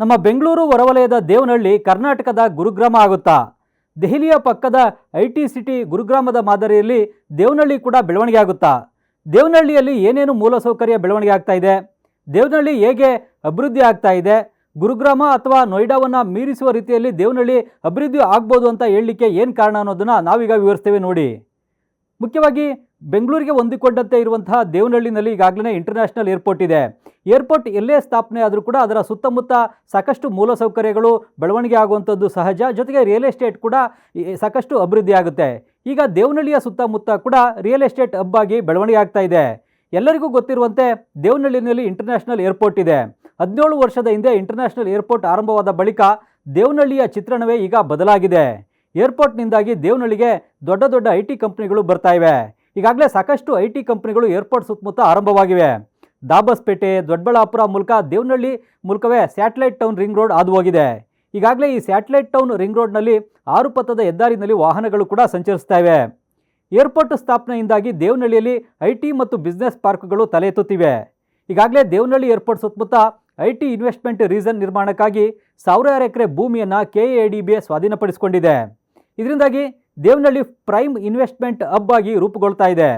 ನಮ್ಮ ಬೆಂಗಳೂರು ಹೊರವಲಯದ ದೇವನಹಳ್ಳಿ ಕರ್ನಾಟಕದ ಗುರುಗ್ರಾಮ ಆಗುತ್ತಾ? ದೆಹಲಿಯ ಪಕ್ಕದ ಐಟಿ ಸಿಟಿ ಗುರುಗ್ರಾಮದ ಮಾದರಿಯಲ್ಲಿ ದೇವನಹಳ್ಳಿ ಕೂಡ ಬೆಳವಣಿಗೆ ಆಗುತ್ತಾ? ದೇವನಹಳ್ಳಿಯಲ್ಲಿ ಏನೇನು ಮೂಲಸೌಕರ್ಯ ಬೆಳವಣಿಗೆ ಆಗ್ತಾ ಇದೆ? ದೇವನಹಳ್ಳಿ ಹೇಗೆ ಅಭಿವೃದ್ಧಿ ಆಗ್ತಾ ಇದೆ? ಗುರುಗ್ರಾಮ ಅಥವಾ ನೋಯ್ಡಾವನ್ನು ಮೀರಿಸುವ ರೀತಿಯಲ್ಲಿ ದೇವನಹಳ್ಳಿ ಅಭಿವೃದ್ಧಿ ಆಗ್ಬೋದು ಅಂತ ಹೇಳಲಿಕ್ಕೆ ಏನು ಕಾರಣ ಅನ್ನೋದನ್ನು ನಾವೀಗ ವಿವರಿಸ್ತೇವೆ ನೋಡಿ. ಮುಖ್ಯವಾಗಿ ಬೆಂಗಳೂರಿಗೆ ಹೊಂದಿಕೊಂಡಂತೆ ಇರುವಂತಹ ದೇವನಹಳ್ಳಿನಲ್ಲಿ ಈಗಾಗಲೇ ಇಂಟರ್ನ್ಯಾಷನಲ್ ಏರ್ಪೋರ್ಟ್ ಇದೆ. ಏರ್ಪೋರ್ಟ್ ಎಲ್ಲೇ ಸ್ಥಾಪನೆ ಆದರೂ ಕೂಡ ಅದರ ಸುತ್ತಮುತ್ತ ಸಾಕಷ್ಟು ಮೂಲಸೌಕರ್ಯಗಳು ಬೆಳವಣಿಗೆ ಆಗುವಂಥದ್ದು ಸಹಜ. ಜೊತೆಗೆ ರಿಯಲ್ ಎಸ್ಟೇಟ್ ಕೂಡ ಸಾಕಷ್ಟು ಅಭಿವೃದ್ಧಿ ಆಗುತ್ತೆ. ಈಗ ದೇವನಹಳ್ಳಿಯ ಸುತ್ತಮುತ್ತ ಕೂಡ ರಿಯಲ್ ಎಸ್ಟೇಟ್ ಹಬ್ ಆಗಿ ಬೆಳವಣಿಗೆ ಆಗ್ತಾ ಇದೆ. ಎಲ್ಲರಿಗೂ ಗೊತ್ತಿರುವಂತೆ ದೇವನಹಳ್ಳಿನಲ್ಲಿ ಇಂಟರ್ನ್ಯಾಷನಲ್ ಏರ್ಪೋರ್ಟ್ ಇದೆ. 17 ವರ್ಷದ ಹಿಂದೆ ಇಂಟರ್ನ್ಯಾಷನಲ್ ಏರ್ಪೋರ್ಟ್ ಆರಂಭವಾದ ಬಳಿಕ ದೇವನಹಳ್ಳಿಯ ಚಿತ್ರಣವೇ ಈಗ ಬದಲಾಗಿದೆ. ಏರ್ಪೋರ್ಟ್ನಿಂದಾಗಿ ದೇವನಹಳ್ಳಿಗೆ ದೊಡ್ಡ ದೊಡ್ಡ ಐಟಿ ಕಂಪ್ನಿಗಳು ಬರ್ತಾ ಇವೆ. ಈಗಾಗಲೇ ಸಾಕಷ್ಟು ಐಟಿ ಕಂಪ್ನಿಗಳು ಏರ್ಪೋರ್ಟ್ ಸುತ್ತಮುತ್ತ ಆರಂಭವಾಗಿವೆ. ದಾಬಸ್ಪೇಟೆ, ದೊಡ್ಡಬಳ್ಳಾಪುರ ಮೂಲಕ ದೇವನಹಳ್ಳಿ ಮೂಲಕವೇ ಸ್ಯಾಟಲೈಟ್ ಟೌನ್ ರಿಂಗ್ ರೋಡ್ ಹಾದು ಹೋಗಿದೆ. ಈಗಾಗಲೇ ಈ ಸ್ಯಾಟಲೈಟ್ ಟೌನ್ ರಿಂಗ್ ರೋಡ್ನಲ್ಲಿ 6 ಪಥದ ಹೆದ್ದಾರಿನಲ್ಲಿ ವಾಹನಗಳು ಕೂಡ ಸಂಚರಿಸ್ತಾ ಇವೆ. ಏರ್ಪೋರ್ಟ್ ಸ್ಥಾಪನೆಯಿಂದಾಗಿ ದೇವನಹಳ್ಳಿಯಲ್ಲಿ ಐಟಿ ಮತ್ತು ಬಿಸ್ನೆಸ್ ಪಾರ್ಕ್ಗಳು ತಲೆ ಎತ್ತುತ್ತಿವೆ. ಈಗಾಗಲೇ ದೇವನಹಳ್ಳಿ ಏರ್ಪೋರ್ಟ್ ಸುತ್ತಮುತ್ತ ಐಟಿ ಇನ್ವೆಸ್ಟ್ಮೆಂಟ್ ರೀಸನ್ ನಿರ್ಮಾಣಕ್ಕಾಗಿ 1000 ಎಕರೆ ಭೂಮಿಯನ್ನು ಕೆಎಡಿಬಿ ಸ್ವಾಧೀನಪಡಿಸಿಕೊಂಡಿದೆ. ಇದರಿಂದಾಗಿ ದೇವನಹಳ್ಳಿ ಪ್ರೈಮ್ ಇನ್ವೆಸ್ಟ್ಮೆಂಟ್ ಹಬ್ ಆಗಿ ರೂಪುಗೊಳ್ತಾ ಇದೆ.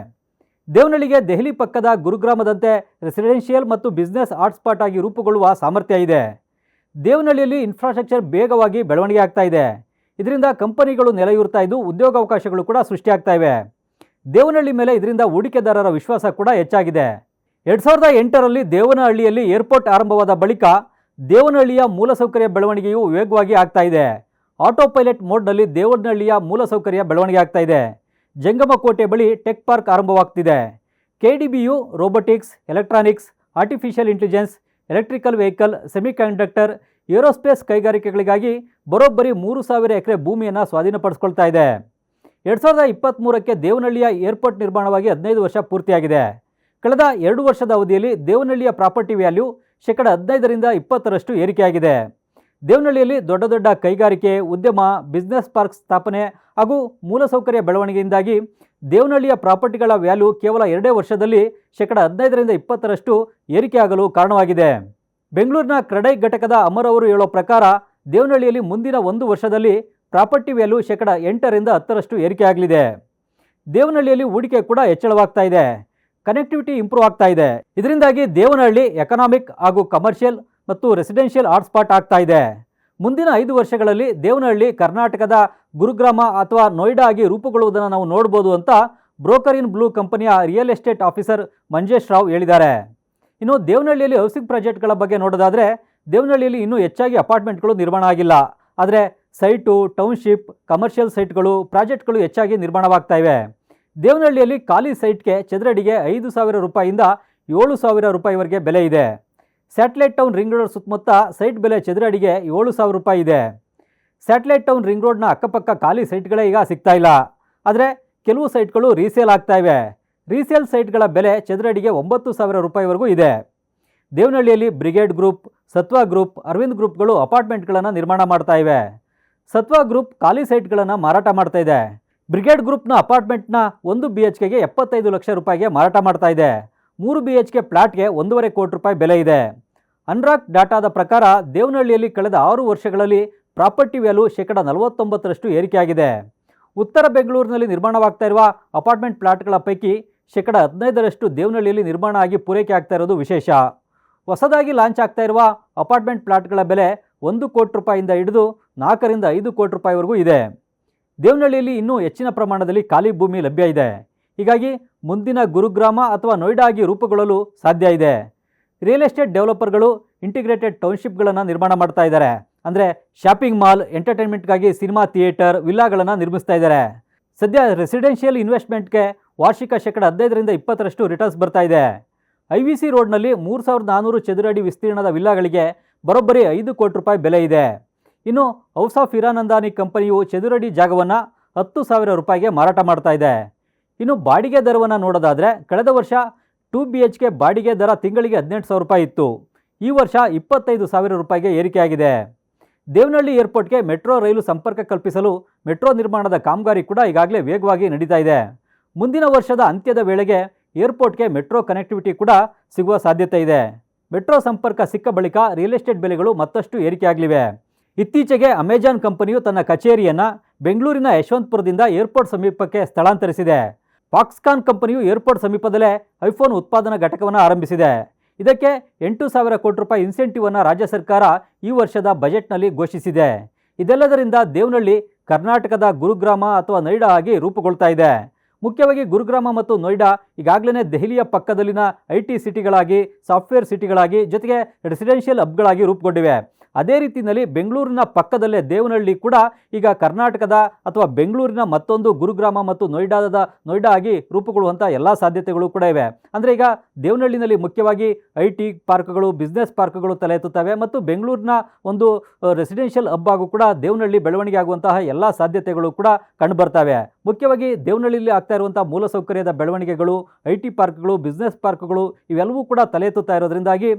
ದೇವನಹಳ್ಳಿಗೆ ದೆಹಲಿ ಪಕ್ಕದ ಗುರುಗ್ರಾಮದಂತೆ ರೆಸಿಡೆನ್ಷಿಯಲ್ ಮತ್ತು ಬಿಸ್ನೆಸ್ ಹಾಟ್ಸ್ಪಾಟ್ ಆಗಿ ರೂಪುಗೊಳ್ಳುವ ಸಾಮರ್ಥ್ಯ ಇದೆ. ದೇವನಹಳ್ಳಿಯಲ್ಲಿ ಇನ್ಫ್ರಾಸ್ಟ್ರಕ್ಚರ್ ಬೇಗವಾಗಿ ಬೆಳವಣಿಗೆ ಆಗ್ತಾ ಇದೆ. ಇದರಿಂದ ಕಂಪನಿಗಳು ನೆಲೆಯೂರ್ತಾ ಇದ್ದು ಉದ್ಯೋಗಾವಕಾಶಗಳು ಕೂಡ ಸೃಷ್ಟಿಯಾಗ್ತಾ ಇವೆ. ದೇವನಹಳ್ಳಿ ಮೇಲೆ ಇದರಿಂದ ಹೂಡಿಕೆದಾರರ ವಿಶ್ವಾಸ ಕೂಡ ಹೆಚ್ಚಾಗಿದೆ. 2008ರಲ್ಲಿ ದೇವನಹಳ್ಳಿಯಲ್ಲಿ ಏರ್ಪೋರ್ಟ್ ಆರಂಭವಾದ ಬಳಿಕ ದೇವನಹಳ್ಳಿಯ ಮೂಲಸೌಕರ್ಯ ಬೆಳವಣಿಗೆಯು ವೇಗವಾಗಿ ಆಗ್ತಾ ಇದೆ. ಆಟೋ ಪೈಲಟ್ ಮೋಡ್ನಲ್ಲಿ ದೇವನಹಳ್ಳಿಯ ಮೂಲಸೌಕರ್ಯ ಬೆಳವಣಿಗೆ ಆಗ್ತಾ ಇದೆ. ಜಂಗಮಕೋಟೆ ಬಳಿ ಟೆಕ್ ಪಾರ್ಕ್ ಆರಂಭವಾಗ್ತಿದೆ. ಕೆಡಿಬಿಯು robotics, electronics, artificial intelligence, electrical vehicle, semiconductor, aerospace ಕೈಗಾರಿಕೆಗಳಿಗಾಗಿ ಬರೋಬ್ಬರಿ 3000 ಎಕರೆ ಭೂಮಿಯನ್ನು ಸ್ವಾಧೀನಪಡಿಸ್ಕೊಳ್ತಾ ಇದೆ. 2023ಕ್ಕೆ ದೇವನಹಳ್ಳಿಯ ಏರ್ಪೋರ್ಟ್ ನಿರ್ಮಾಣವಾಗಿ 15 ವರ್ಷ ಪೂರ್ತಿಯಾಗಿದೆ. ಕಳೆದ 2 ವರ್ಷದ ಅವಧಿಯಲ್ಲಿ ದೇವನಹಳ್ಳಿಯ ಪ್ರಾಪರ್ಟಿ ವ್ಯಾಲ್ಯೂ 15ರಿಂದ 20ರಷ್ಟು ಏರಿಕೆಯಾಗಿದೆ. ದೇವನಹಳ್ಳಿಯಲ್ಲಿ ದೊಡ್ಡ ದೊಡ್ಡ ಕೈಗಾರಿಕೆ, ಉದ್ಯಮ, ಬಿಸ್ನೆಸ್ ಪಾರ್ಕ್ ಸ್ಥಾಪನೆ ಹಾಗೂ ಮೂಲಸೌಕರ್ಯ ಬೆಳವಣಿಗೆಯಿಂದಾಗಿ ದೇವನಹಳ್ಳಿಯ ಪ್ರಾಪರ್ಟಿಗಳ ವ್ಯಾಲ್ಯೂ ಕೇವಲ 2 ವರ್ಷದಲ್ಲಿ 15ರಿಂದ 20ರಷ್ಟು ಏರಿಕೆಯಾಗಲು ಕಾರಣವಾಗಿದೆ. ಬೆಂಗಳೂರಿನ ಕ್ರೆಡೈ ಘಟಕದ ಅಮರ್ ಅವರು ಹೇಳೋ ಪ್ರಕಾರ ದೇವನಹಳ್ಳಿಯಲ್ಲಿ ಮುಂದಿನ 1 ವರ್ಷದಲ್ಲಿ ಪ್ರಾಪರ್ಟಿ ವ್ಯಾಲ್ಯೂ 8ರಿಂದ 10ರಷ್ಟು ಏರಿಕೆಯಾಗಲಿದೆ. ದೇವನಹಳ್ಳಿಯಲ್ಲಿ ಹೂಡಿಕೆ ಕೂಡ ಹೆಚ್ಚಳವಾಗ್ತಾ ಇದೆ. ಕನೆಕ್ಟಿವಿಟಿ ಇಂಪ್ರೂವ್ ಆಗ್ತಾ ಇದೆ. ಇದರಿಂದಾಗಿ ದೇವನಹಳ್ಳಿ ಎಕನಾಮಿಕ್ ಹಾಗೂ ಕಮರ್ಷಿಯಲ್ ಮತ್ತು ರೆಸಿಡೆನ್ಷಿಯಲ್ ಹಾಟ್ಸ್ಪಾಟ್ ಆಗ್ತಾ ಇದೆ. ಮುಂದಿನ 5 ವರ್ಷಗಳಲ್ಲಿ ದೇವನಹಳ್ಳಿ ಕರ್ನಾಟಕದ ಗುರುಗ್ರಾಮ ಅಥವಾ ನೋಯ್ಡಾ ಆಗಿ ರೂಪುಗೊಳ್ಳುವುದನ್ನು ನಾವು ನೋಡ್ಬೋದು ಅಂತ ಬ್ರೋಕರ್ ಇನ್ ಬ್ಲೂ ಕಂಪನಿಯ real estate officer Manjesh Rao ಹೇಳಿದ್ದಾರೆ. ಇನ್ನು ದೇವನಹಳ್ಳಿಯಲ್ಲಿ ಹೌಸಿಂಗ್ ಪ್ರಾಜೆಕ್ಟ್ಗಳ ಬಗ್ಗೆ ನೋಡೋದಾದರೆ ದೇವನಹಳ್ಳಿಯಲ್ಲಿ ಇನ್ನೂ ಹೆಚ್ಚಾಗಿ ಅಪಾರ್ಟ್ಮೆಂಟ್ಗಳು ನಿರ್ಮಾಣ ಆಗಿಲ್ಲ. ಆದರೆ ಸೈಟು, ಟೌನ್ಶಿಪ್, ಕಮರ್ಷಿಯಲ್ ಸೈಟ್ಗಳು, ಪ್ರಾಜೆಕ್ಟ್ಗಳು ಹೆಚ್ಚಾಗಿ ನಿರ್ಮಾಣವಾಗ್ತಾ ಇವೆ. ದೇವನಹಳ್ಳಿಯಲ್ಲಿ ಖಾಲಿ ಸೈಟ್ಗೆ ಚದರಡಿಗೆ 5,000 ರೂಪಾಯಿಯಿಂದ 7,000 ರೂಪಾಯಿವರೆಗೆ ಬೆಲೆ ಇದೆ. ಸ್ಯಾಟಲೈಟ್ ಟೌನ್ ರಿಂಗ್ ರೋಡ್ ಸುತ್ತಮುತ್ತ ಸೈಟ್ ಬೆಲೆ ಚದರಡಿಗೆ 7,000 ರೂಪಾಯಿ ಇದೆ. ಸ್ಯಾಟಲೈಟ್ ಟೌನ್ ರಿಂಗ್ ರೋಡ್ನ ಅಕ್ಕಪಕ್ಕ ಖಾಲಿ ಸೈಟ್ಗಳೇ ಈಗ ಸಿಗ್ತಾ ಇಲ್ಲ. ಆದರೆ ಕೆಲವು ಸೈಟ್ಗಳು ರೀಸೇಲ್ ಆಗ್ತಾ ಇವೆ. ರೀಸೇಲ್ ಸೈಟ್ಗಳ ಬೆಲೆ ಚದರಡಿಗೆ 9,000 ರೂಪಾಯಿವರೆಗೂ ಇದೆ. ದೇವನಹಳ್ಳಿಯಲ್ಲಿ ಬ್ರಿಗೇಡ್ ಗ್ರೂಪ್, ಸತ್ವ ಗ್ರೂಪ್, ಅರವಿಂದ್ ಗ್ರೂಪ್ಗಳು ಅಪಾರ್ಟ್ಮೆಂಟ್ಗಳನ್ನು ನಿರ್ಮಾಣ ಮಾಡ್ತಾ ಇವೆ. ಸತ್ವ ಗ್ರೂಪ್ ಖಾಲಿ ಸೈಟ್ಗಳನ್ನು ಮಾರಾಟ ಮಾಡ್ತಾ ಇದೆ. ಬ್ರಿಗೇಡ್ ಗ್ರೂಪ್ನ ಅಪಾರ್ಟ್ಮೆಂಟ್ನ 1 BHKಗೆ 75 ಲಕ್ಷ ರೂಪಾಯಿಗೆ ಮಾರಾಟ ಮಾಡ್ತಾ ಇದೆ. 3 BHK ಪ್ಲಾಟ್ಗೆ 1.5 ಕೋಟಿ ರೂಪಾಯಿ ಬೆಲೆ ಇದೆ. ಅನ್ರಾಕ್ ಡಾಟಾದ ಪ್ರಕಾರ ದೇವನಹಳ್ಳಿಯಲ್ಲಿ ಕಳೆದ 6 ವರ್ಷಗಳಲ್ಲಿ ಪ್ರಾಪರ್ಟಿ ವ್ಯಾಲ್ಯೂ 49ರಷ್ಟು ಏರಿಕೆಯಾಗಿದೆ. ಉತ್ತರ ಬೆಂಗಳೂರಿನಲ್ಲಿ ನಿರ್ಮಾಣವಾಗ್ತಾ ಇರುವ ಅಪಾರ್ಟ್ಮೆಂಟ್ ಪ್ಲಾಟ್ಗಳ ಪೈಕಿ 15ರಷ್ಟು ದೇವನಹಳ್ಳಿಯಲ್ಲಿ ನಿರ್ಮಾಣ ಆಗಿ ಪೂರೈಕೆ ಆಗ್ತಾ ಇರೋದು ವಿಶೇಷ. ಹೊಸದಾಗಿ ಲಾಂಚ್ ಆಗ್ತಾ ಇರುವ ಅಪಾರ್ಟ್ಮೆಂಟ್ ಪ್ಲಾಟ್ಗಳ ಬೆಲೆ 1 ಕೋಟಿ ರೂಪಾಯಿಯಿಂದ ಹಿಡಿದು 4ರಿಂದ 5 ಕೋಟಿ ರೂಪಾಯಿವರೆಗೂ ಇದೆ. ದೇವನಹಳ್ಳಿಯಲ್ಲಿ ಇನ್ನೂ ಹೆಚ್ಚಿನ ಪ್ರಮಾಣದಲ್ಲಿ ಖಾಲಿ ಭೂಮಿ ಲಭ್ಯ ಇದೆ. ಹೀಗಾಗಿ ಮುಂದಿನ ಗುರುಗ್ರಾಮ ಅಥವಾ ನೋಯ್ಡಾ ಆಗಿ ರೂಪುಗೊಳ್ಳಲು ಸಾಧ್ಯ ಇದೆ. ರಿಯಲ್ ಎಸ್ಟೇಟ್ ಡೆವಲಪರ್ಗಳು ಇಂಟಿಗ್ರೇಟೆಡ್ ಟೌನ್ಶಿಪ್ಗಳನ್ನು ನಿರ್ಮಾಣ ಮಾಡ್ತಾ ಇದ್ದಾರೆ. ಅಂದರೆ ಶಾಪಿಂಗ್ ಮಾಲ್, ಎಂಟರ್ಟೈನ್ಮೆಂಟ್ಗಾಗಿ ಸಿನಿಮಾ ಥಿಯೇಟರ್, ವಿಲ್ಲಾಗಳನ್ನು ನಿರ್ಮಿಸ್ತಾ ಇದ್ದಾರೆ. ಸದ್ಯ ರೆಸಿಡೆನ್ಷಿಯಲ್ ಇನ್ವೆಸ್ಟ್ಮೆಂಟ್ಗೆ ವಾರ್ಷಿಕ 15ರಿಂದ 20ರಷ್ಟು ರಿಟರ್ನ್ಸ್ ಬರ್ತಾ ಇದೆ. IVC ರೋಡ್ನಲ್ಲಿ 3,400 ಚದುರ ಅಡಿ ವಿಸ್ತೀರ್ಣದ ವಿಲ್ಲಾಗಳಿಗೆ ಬರೋಬ್ಬರಿ 5 ಕೋಟಿ ರೂಪಾಯಿ ಬೆಲೆ ಇದೆ. ಇನ್ನು ಹೌಸ್ ಆಫ್ ಹಿರಾನಂದಾನಿ ಕಂಪನಿಯು ಚದುರಡಿ ಜಾಗವನ್ನು 10,000 ರೂಪಾಯಿಗೆ ಮಾರಾಟ ಮಾಡ್ತಾ ಇದೆ. ಇನ್ನು ಬಾಡಿಗೆ ದರವನ್ನು ನೋಡೋದಾದರೆ ಕಳೆದ ವರ್ಷ 2 BHK ಬಾಡಿಗೆ ದರ ತಿಂಗಳಿಗೆ 18,000 ರೂಪಾಯಿ ಇತ್ತು. ಈ ವರ್ಷ 25,000 ರೂಪಾಯಿಗೆ ಏರಿಕೆಯಾಗಿದೆ. ದೇವನಹಳ್ಳಿ ಏರ್ಪೋರ್ಟ್ಗೆ ಮೆಟ್ರೋ ರೈಲು ಸಂಪರ್ಕ ಕಲ್ಪಿಸಲು ಮೆಟ್ರೋ ನಿರ್ಮಾಣದ ಕಾಮಗಾರಿ ಕೂಡ ಈಗಾಗಲೇ ವೇಗವಾಗಿ ನಡೀತಾ ಇದೆ. ಮುಂದಿನ ವರ್ಷದ ಅಂತ್ಯದ ವೇಳೆಗೆ ಏರ್ಪೋರ್ಟ್ಗೆ ಮೆಟ್ರೋ ಕನೆಕ್ಟಿವಿಟಿ ಕೂಡ ಸಿಗುವ ಸಾಧ್ಯತೆ ಇದೆ. ಮೆಟ್ರೋ ಸಂಪರ್ಕ ಸಿಕ್ಕ ಬಳಿಕ ರಿಯಲ್ ಎಸ್ಟೇಟ್ ಬೆಲೆಗಳು ಮತ್ತಷ್ಟು ಏರಿಕೆಯಾಗಲಿವೆ. ಇತ್ತೀಚೆಗೆ ಅಮೆಜಾನ್ ಕಂಪನಿಯು ತನ್ನ ಕಚೇರಿಯನ್ನು ಬೆಂಗಳೂರಿನ ಯಶವಂತಪುರದಿಂದ ಏರ್ಪೋರ್ಟ್ ಸಮೀಪಕ್ಕೆ ಸ್ಥಳಾಂತರಿಸಿದೆ. ಫಾಕ್ಸ್ಕಾನ್ ಕಂಪನಿಯು ಏರ್ಪೋರ್ಟ್ ಸಮೀಪದಲ್ಲೇ ಐಫೋನ್ ಉತ್ಪಾದನಾ ಘಟಕವನ್ನು ಆರಂಭಿಸಿದೆ. ಇದಕ್ಕೆ 8,000 ಕೋಟಿ ರೂಪಾಯಿ ಇನ್ಸೆಂಟಿವ್ ಅನ್ನು ರಾಜ್ಯ ಸರ್ಕಾರ ಈ ವರ್ಷದ ಬಜೆಟ್ನಲ್ಲಿ ಘೋಷಿಸಿದೆ. ಇದೆಲ್ಲದರಿಂದ ದೇವನಹಳ್ಳಿ ಕರ್ನಾಟಕದ ಗುರುಗ್ರಾಮ ಅಥವಾ ನೋಯ್ಡಾ ಆಗಿ ರೂಪುಗೊಳ್ತಾ ಇದೆ. ಮುಖ್ಯವಾಗಿ ಗುರುಗ್ರಾಮ ಮತ್ತು ನೋಯ್ಡಾ ಈಗಾಗಲೇ ದೆಹಲಿಯ ಪಕ್ಕದಲ್ಲಿನ IT ಸಿಟಿಗಳಾಗಿ, ಸಾಫ್ಟ್ವೇರ್ ಸಿಟಿಗಳಾಗಿ, ಜೊತೆಗೆ ರೆಸಿಡೆನ್ಷಿಯಲ್ ಹಬ್ಗಳಾಗಿ ರೂಪುಗೊಂಡಿವೆ. ಅದೇ ರೀತಿಯಲ್ಲಿ ಬೆಂಗಳೂರಿನ ಪಕ್ಕದಲ್ಲೇ ದೇವನಹಳ್ಳಿ ಕೂಡ ಈಗ ಕರ್ನಾಟಕದ ಅಥವಾ ಬೆಂಗಳೂರಿನ ಮತ್ತೊಂದು ಗುರುಗ್ರಾಮ ಮತ್ತು ನೋಯ್ಡಾ ಆಗಿ ರೂಪುಗೊಳ್ಳುವಂಥ ಎಲ್ಲ ಸಾಧ್ಯತೆಗಳು ಕೂಡ ಇವೆ. ಅಂದರೆ ಈಗ ದೇವನಹಳ್ಳಿನಲ್ಲಿ ಮುಖ್ಯವಾಗಿ IT ಪಾರ್ಕ್ಗಳು, ಬಿಸ್ನೆಸ್ ಪಾರ್ಕ್ಗಳು ತಲೆ ಎತ್ತುತ್ತವೆ ಮತ್ತು ಬೆಂಗಳೂರಿನ ಒಂದು ರೆಸಿಡೆನ್ಷಿಯಲ್ ಹಬ್ ಆಗೂ ಕೂಡ ದೇವನಹಳ್ಳಿ ಬೆಳವಣಿಗೆ ಆಗುವಂತಹ ಎಲ್ಲ ಸಾಧ್ಯತೆಗಳು ಕೂಡ ಕಂಡುಬರ್ತವೆ. ಮುಖ್ಯವಾಗಿ ದೇವನಹಳ್ಳಿಯಲ್ಲಿ ಆಗ್ತಾ ಇರುವಂಥ ಮೂಲಸೌಕರ್ಯದ ಬೆಳವಣಿಗೆಗಳು, IT ಪಾರ್ಕ್ಗಳು, ಬಿಸ್ನೆಸ್ ಪಾರ್ಕ್ಗಳು ಇವೆಲ್ಲವೂ ಕೂಡ ತಲೆ ಎತ್ತುತ್ತಾ ಇರೋದ್ರಿಂದಾಗಿ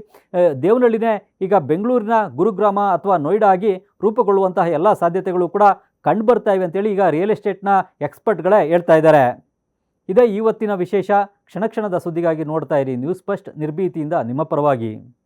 ದೇವನಹಳ್ಳಿನೇ ಈಗ ಬೆಂಗಳೂರಿನ ಗುರುಗ್ರಾಮ ಅಥವಾ ನೋಯ್ಡಾ ಆಗಿ ರೂಪುಗೊಳ್ಳುವಂತಹ ಎಲ್ಲ ಸಾಧ್ಯತೆಗಳು ಕೂಡ ಕಂಡುಬರ್ತಾ ಇವೆ ಅಂತೇಳಿ ಈಗ ರಿಯಲ್ ಎಸ್ಟೇಟ್ನ ಎಕ್ಸ್ಪರ್ಟ್ಗಳೇ ಹೇಳ್ತಾ ಇದ್ದಾರೆ. ಇದೇ ಇವತ್ತಿನ ವಿಶೇಷ. ಕ್ಷಣ ಕ್ಷಣದ ಸುದ್ದಿಗಾಗಿ ನೋಡ್ತಾ ಇರಿ ನ್ಯೂಸ್ ಫಸ್ಟ್, ನಿರ್ಭೀತಿಯಿಂದ ನಿಮ್ಮ ಪರವಾಗಿ.